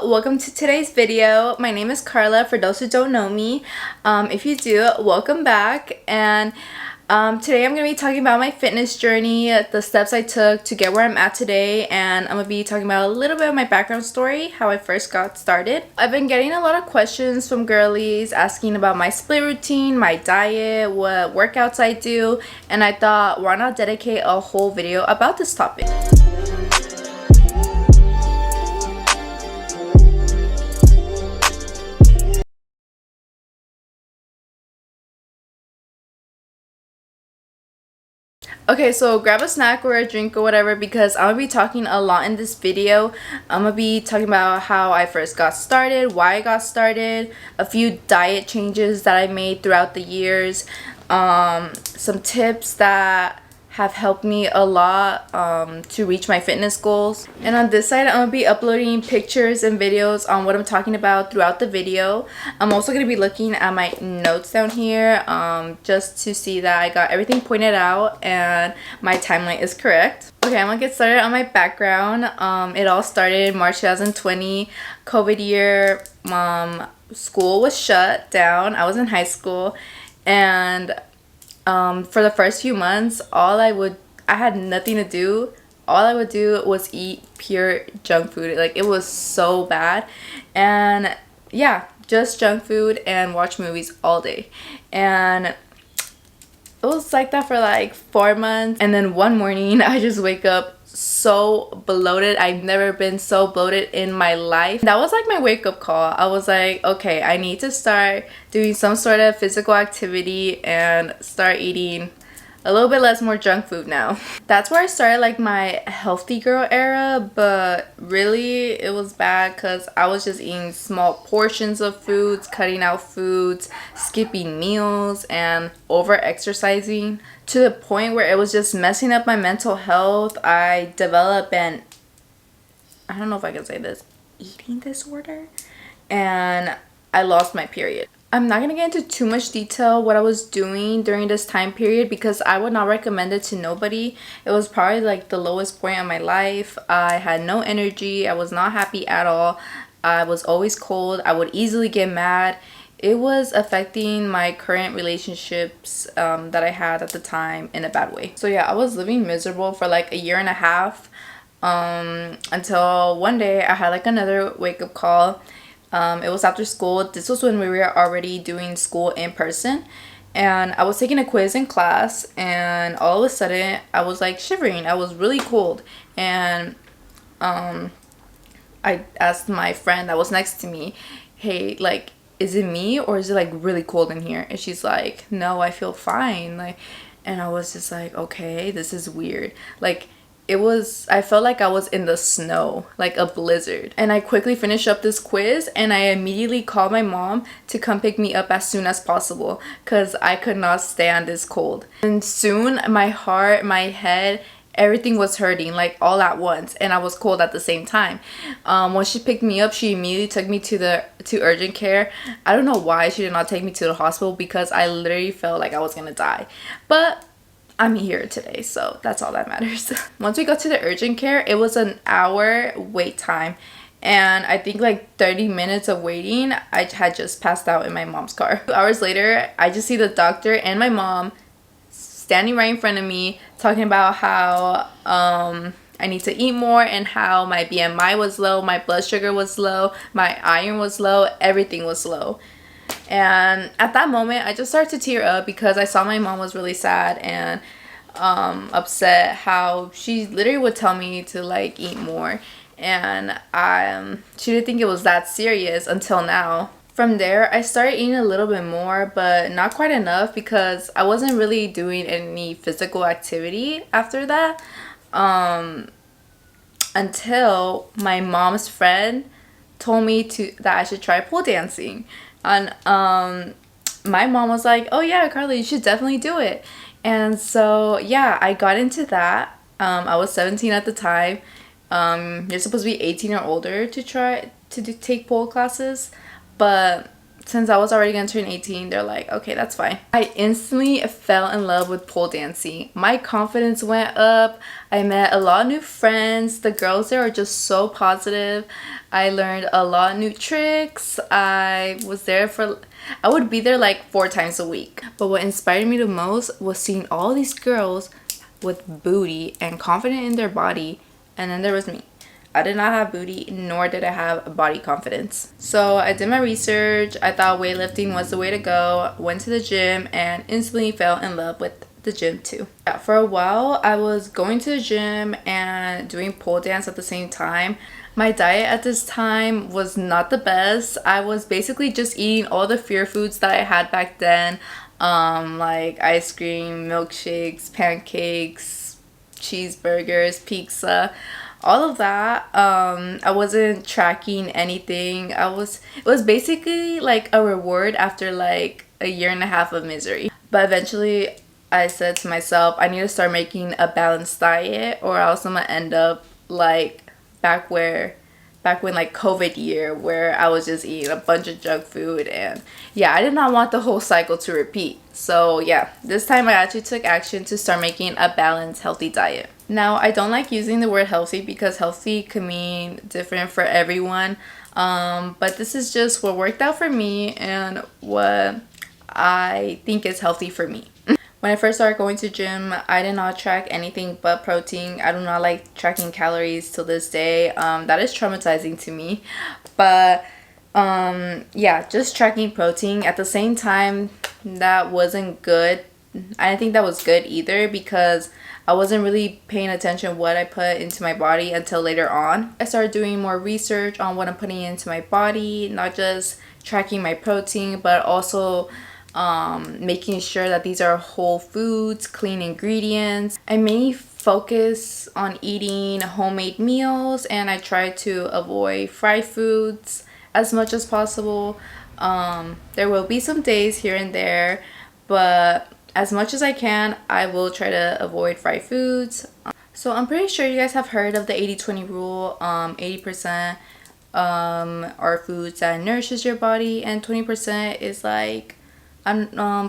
welcome to today's video. My name is Carla, for those who don't know me. If you do, welcome back. And today I'm going to be talking about my fitness journey, the steps I took to get where I'm at today, and I'm going to be talking about a little bit of my background story, how I first got started. I've been getting a lot of questions from girlies asking about my split routine, my diet, what workouts I do, and I thought, why not dedicate a whole video about this topic. Okay, so grab a snack or a drink or whatever, because I'm gonna be talking a lot in this video. I'm gonna be talking about how I first got started, why I got started, a few diet changes that I made throughout the years, some tips that have helped me a lot to reach my fitness goals. And on this side, I'm gonna be uploading pictures and videos on what I'm talking about throughout the video. I'm also gonna be looking at my notes down here just to see that I got everything pointed out and my timeline is correct. Okay, I'm gonna get started on my background. It all started March 2020, COVID year. School was shut down. I was in high school, and for the first few months, I had nothing to do. All I would do was eat pure junk food. Like, it was so bad. And yeah, just junk food and watch movies all day. And it was like that for like 4 months. And then one morning, I just wake up so bloated. I've never been so bloated in my life. That was like my wake-up call. I was like, okay, I need to start doing some sort of physical activity and start eating a little bit more junk food now. That's where I started like my healthy girl era, but really it was bad because I was just eating small portions of foods, cutting out foods, skipping meals, and over exercising to the point where it was just messing up my mental health. I developed I don't know if I can say this, eating disorder, and I lost my period. I'm not going to get into too much detail what I was doing during this time period because I would not recommend it to nobody. It was probably like the lowest point of my life. I had no energy. I was not happy at all. I was always cold. I would easily get mad. It was affecting my current relationships that I had at the time in a bad way. So yeah, I was living miserable for like a year and a half until one day I had like another wake-up call. It was after school. This was when we were already doing school in person, and I was taking a quiz in class, and all of a sudden I was like shivering. I was really cold, and I asked my friend that was next to me, hey, like, is it me or is it like really cold in here? And she's like, no, I feel fine. Like, and I was just like, okay, this is weird. Like, I felt like I was in the snow, like a blizzard. And I quickly finished up this quiz, and I immediately called my mom to come pick me up as soon as possible because I could not stand this cold. And soon my heart, my head, everything was hurting like all at once, and I was cold at the same time. When she picked me up, she immediately took me to urgent care. I don't know why she did not take me to the hospital because I literally felt like I was gonna die. But I'm here today, so that's all that matters. Once we got to the urgent care, it was an hour wait time, and I think like 30 minutes of waiting, I had just passed out in my mom's car. 2 hours later, I just see the doctor and my mom standing right in front of me talking about how I need to eat more and how my BMI was low, my blood sugar was low, my iron was low, everything was low. And at that moment, I just started to tear up because I saw my mom was really sad and upset, how she literally would tell me to like eat more, and she didn't think it was that serious until now. From there, I started eating a little bit more, but not quite enough because I wasn't really doing any physical activity after that, until my mom's friend told me that I should try pole dancing. And my mom was like, oh yeah, Carly, you should definitely do it. And so yeah, I got into that. I was 17 at the time. You're supposed to be 18 or older to take pole classes, but since I was already gonna turn 18, they're like, okay, that's fine. I instantly fell in love with pole dancing. My confidence went up. I met a lot of new friends. The girls there are just so positive. I learned a lot of new tricks. I would be there like 4 times a week. But what inspired me the most was seeing all these girls with booty and confident in their body, and then there was me. I did not have booty, nor did I have body confidence. So I did my research. I thought weightlifting was the way to go. Went to the gym and instantly fell in love with the gym too. Yeah, for a while I was going to the gym and doing pole dance at the same time. My diet at this time was not the best. I was basically just eating all the fear foods that I had back then, like ice cream, milkshakes, pancakes, cheeseburgers, pizza, all of that. I wasn't tracking anything. It was basically like a reward after like a year and a half of misery. But eventually I said to myself, I need to start making a balanced diet, or else I'm gonna end up like back when like COVID year, where I was just eating a bunch of junk food. And yeah, I did not want the whole cycle to repeat. So yeah, this time I actually took action to start making a balanced, healthy diet. Now, I don't like using the word healthy because healthy can mean different for everyone. But this is just what worked out for me and what I think is healthy for me. When I first started going to gym, I did not track anything but protein. I do not like tracking calories till this day. That is traumatizing to me. But yeah, just tracking protein. At the same time, that wasn't good. I didn't think that was good either, because I wasn't really paying attention what I put into my body until later on. I started doing more research on what I'm putting into my body, not just tracking my protein, but also making sure that these are whole foods, clean ingredients. I mainly focus on eating homemade meals, and I try to avoid fried foods as much as possible. There will be some days here and there, but as much as I can, I will try to avoid fried foods. So I'm pretty sure you guys have heard of the 80-20 rule. 80% are foods that nourishes your body, and 20% is like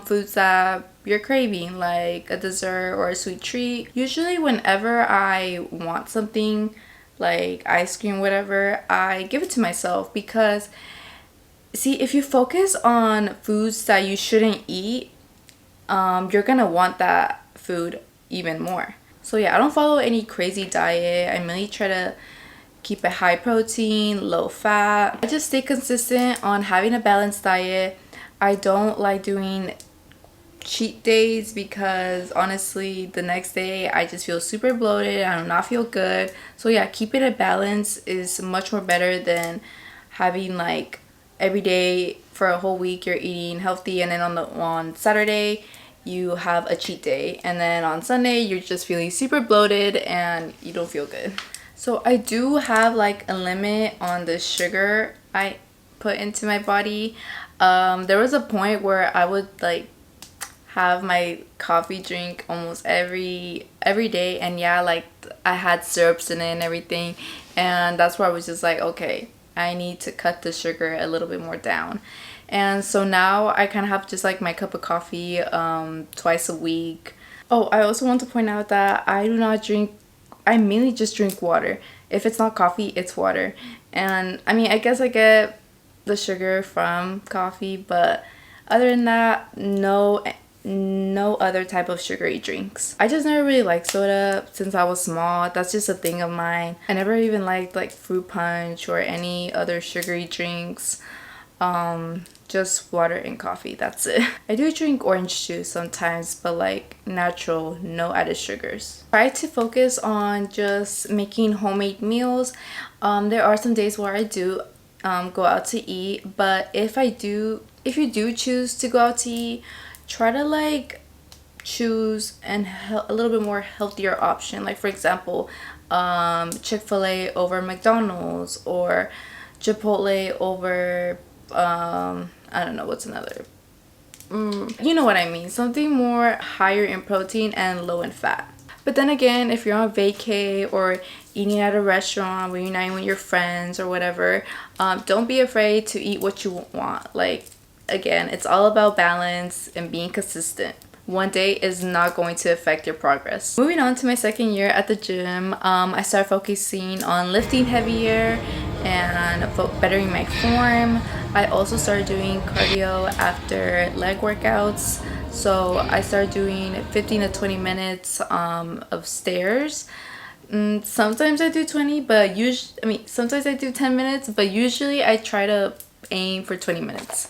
foods that you're craving, like a dessert or a sweet treat. Usually whenever I want something like ice cream, whatever, I give it to myself, because see, if you focus on foods that you shouldn't eat, you're gonna want that food even more. So yeah, I don't follow any crazy diet. I mainly try to keep it high protein, low fat. I just stay consistent on having a balanced diet. I don't like doing cheat days, because honestly the next day I just feel super bloated. I do not feel good. So yeah, keeping a balance is much more better than having like every day for a whole week you're eating healthy, and then on Saturday you have a cheat day, and then on Sunday you're just feeling super bloated and you don't feel good. So I do have like a limit on the sugar I put into my body. There was a point where I would like have my coffee drink almost every day, and yeah, like I had syrups in it and everything, and that's where I was just like, okay, I need to cut the sugar a little bit more down. And so now I kind of have just like my cup of coffee twice a week. Oh, I also want to point out that I do not drink, I mainly just drink water. If it's not coffee, it's water. And I mean, I guess I get the sugar from coffee, but other than that, no other type of sugary drinks. I just never really liked soda since I was small. That's just a thing of mine. I never even liked like fruit punch or any other sugary drinks. Just water and coffee, that's it. I do drink orange juice sometimes, but like natural, no added sugars. Try to focus on just making homemade meals. There are some days where I do go out to eat, but if you do choose to go out to eat, try to like choose a little bit more healthier option. Like for example, Chick-fil-A over McDonald's, or Chipotle over I don't know, what's another, you know what I mean, something more higher in protein and low in fat. But then again, if you're on vacay or eating at a restaurant, reuniting with your friends or whatever, don't be afraid to eat what you want. Like again, it's all about balance and being consistent. One day is not going to affect your progress. Moving on to my second year at the gym, I started focusing on lifting heavier and bettering my form. I also started doing cardio after leg workouts. So I started doing 15 to 20 minutes of stairs. Sometimes I do 20, but sometimes I do 10 minutes, but usually I try to aim for 20 minutes.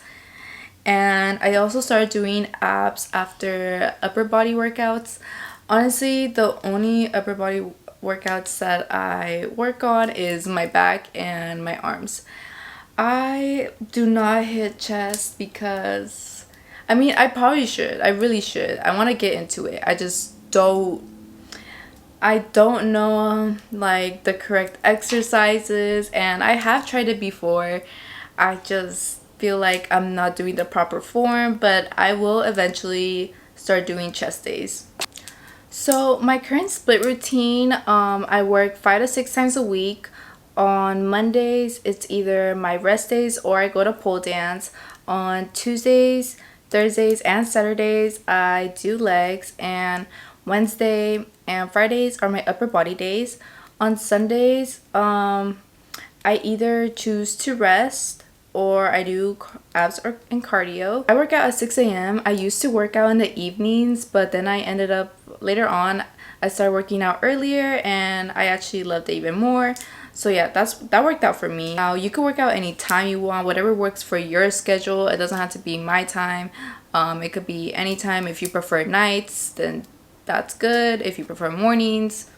And I also started doing abs after upper body workouts. Honestly, the only upper body workouts that I work on is my back and my arms. I do not hit chest because I probably should. I really should. I want to get into it. I don't know like the correct exercises, and I have tried it before. I just feel like I'm not doing the proper form, but I will eventually start doing chest days. So my current split routine, I work 5 to 6 times a week. On Mondays, it's either my rest days or I go to pole dance. On Tuesdays, Thursdays, and Saturdays, I do legs, and Wednesday and Fridays are my upper body days. On Sundays, I either choose to rest or I do abs and cardio. I work out at 6 a.m. I used to work out in the evenings, but then I ended up later on, I started working out earlier and I actually loved it even more. So yeah, that worked out for me. Now you can work out anytime you want, whatever works for your schedule. It doesn't have to be my time. It could be anytime. If you prefer nights, then that's good. If you prefer mornings,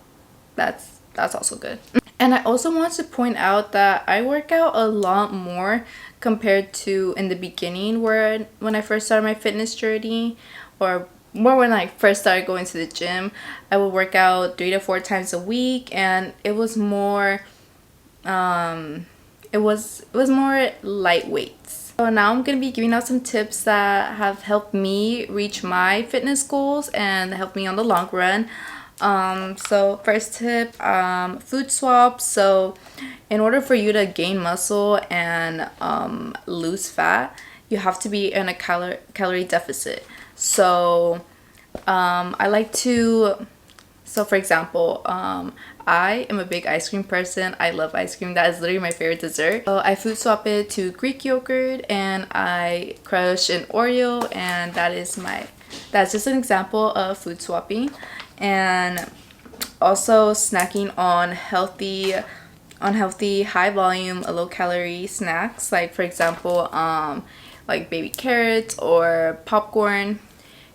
that's also good. And I also want to point out that I work out a lot more compared to in the beginning when I first started my fitness journey, or more when I first started going to the gym. I would work out 3 to 4 times a week, and it was more it was more lightweight. So now I'm going to be giving out some tips that have helped me reach my fitness goals and help me on the long run. So first tip, food swaps. So in order for you to gain muscle and lose fat, you have to be in a calorie deficit. So for example, I am a big ice cream person. I love ice cream. That is literally my favorite dessert. So I food swap it to Greek yogurt, and I crush an Oreo, and that's just an example of food swapping. And also snacking on healthy, high volume, low calorie snacks, like for example, like baby carrots or popcorn.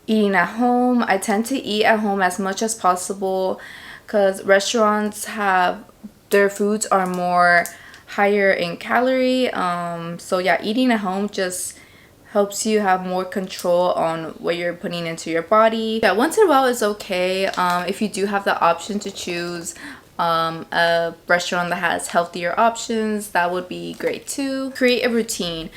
Eating at home, I tend to eat at home as much as possible because restaurants their foods are more higher in calorie. So yeah, eating at home just helps you have more control on what you're putting into your body. Yeah, once in a while is okay. If you do have the option to choose a restaurant that has healthier options, that would be great too. Create a routine.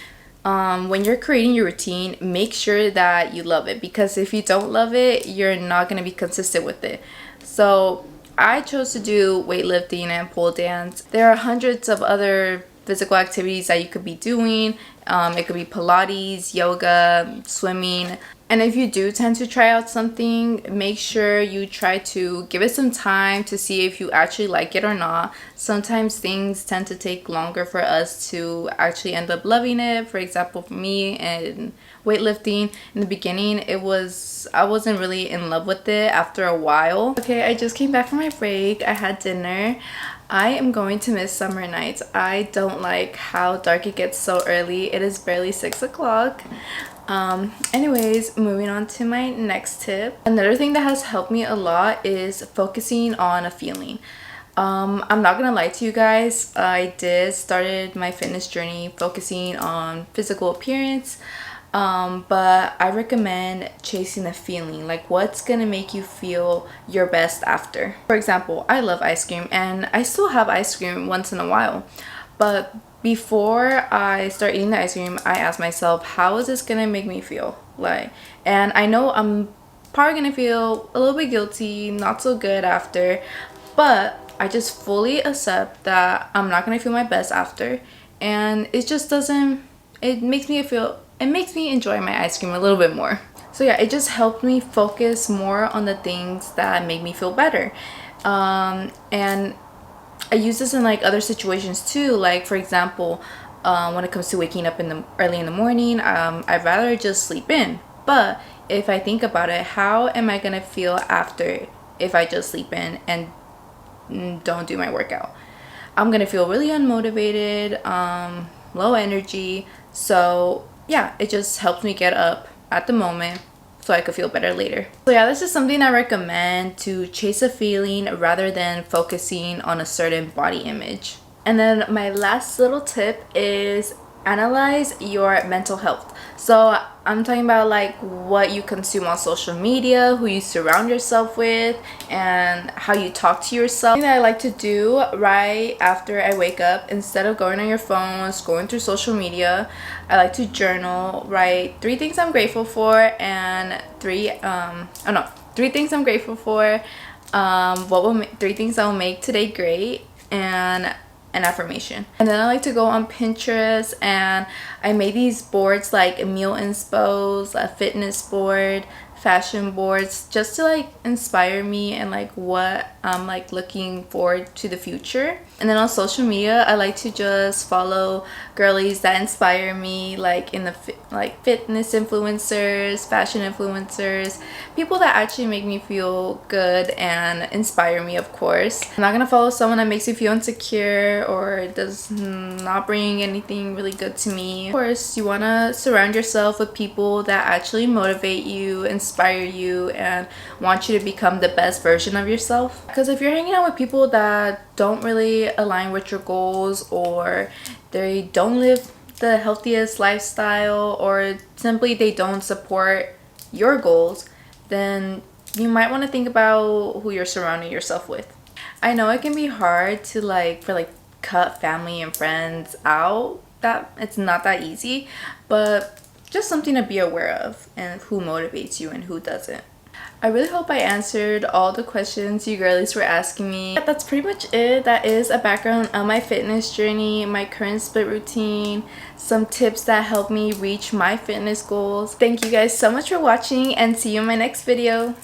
When you're creating your routine, make sure that you love it, because if you don't love it, you're not going to be consistent with it. So I chose to do weightlifting and pole dance. There are hundreds of other physical activities that you could be doing. It could be Pilates, yoga, swimming. And if you do tend to try out something, make sure you try to give it some time to see if you actually like it or not. Sometimes things tend to take longer for us to actually end up loving it. For example, for me and weightlifting, in the beginning, I wasn't really in love with it after a while. Okay, I just came back from my break. I had dinner. I am going to miss summer nights. I don't like how dark it gets so early. It is barely 6 o'clock. Anyways, moving on to my next tip. Another thing that has helped me a lot is focusing on a feeling. I'm not gonna lie to you guys, I started my fitness journey focusing on physical appearance, but I recommend chasing a feeling, like what's gonna make you feel your best after. For example, I love ice cream, and I still have ice cream once in a while, but before I start eating the ice cream, I ask myself, how is this gonna make me feel? And I know I'm probably gonna feel a little bit guilty, not so good after, but I just fully accept that I'm not gonna feel my best after, and it makes me feel it makes me enjoy my ice cream a little bit more. So yeah, it just helped me focus more on the things that make me feel better. And I use this in like other situations too. Like for example, when it comes to waking up in the early in the morning, I'd rather just sleep in. But if I think about it, how am I gonna feel after if I just sleep in and don't do my workout? I'm gonna feel really unmotivated, low energy. So yeah, it just helps me get up at the moment so I could feel better later. So yeah, this is something I recommend to chase a feeling rather than focusing on a certain body image. And then my last little tip is analyze your mental health. So I'm talking about like what you consume on social media, who you surround yourself with, and how you talk to yourself. Something that I like to do right after I wake up, instead of going on your phone, scrolling through social media, I like to journal, write 3 things I'm grateful for, and 3 things I'm grateful for, 3 things that will make today great, and an affirmation. And then I like to go on Pinterest and I made these boards like meal inspos, a fitness board, fashion boards, just to like inspire me and like what I'm like looking forward to the future. And then on social media, I like to just follow girlies that inspire me, like in the fitness influencers, fashion influencers, people that actually make me feel good and inspire me, of course. I'm not gonna follow someone that makes me feel insecure or does not bring anything really good to me. Of course, you wanna surround yourself with people that actually motivate you, inspire you, and want you to become the best version of yourself. Because if you're hanging out with people that don't really align with your goals, or they don't live the healthiest lifestyle, or simply they don't support your goals, then you might want to think about who you're surrounding yourself with. I know it can be hard to cut family and friends out. That it's not that easy, but just something to be aware of, and who motivates you and who doesn't. I really hope I answered all the questions you girlies were asking me. That's pretty much it. That is a background on my fitness journey, my current split routine, some tips that help me reach my fitness goals. Thank you guys so much for watching, and see you in my next video.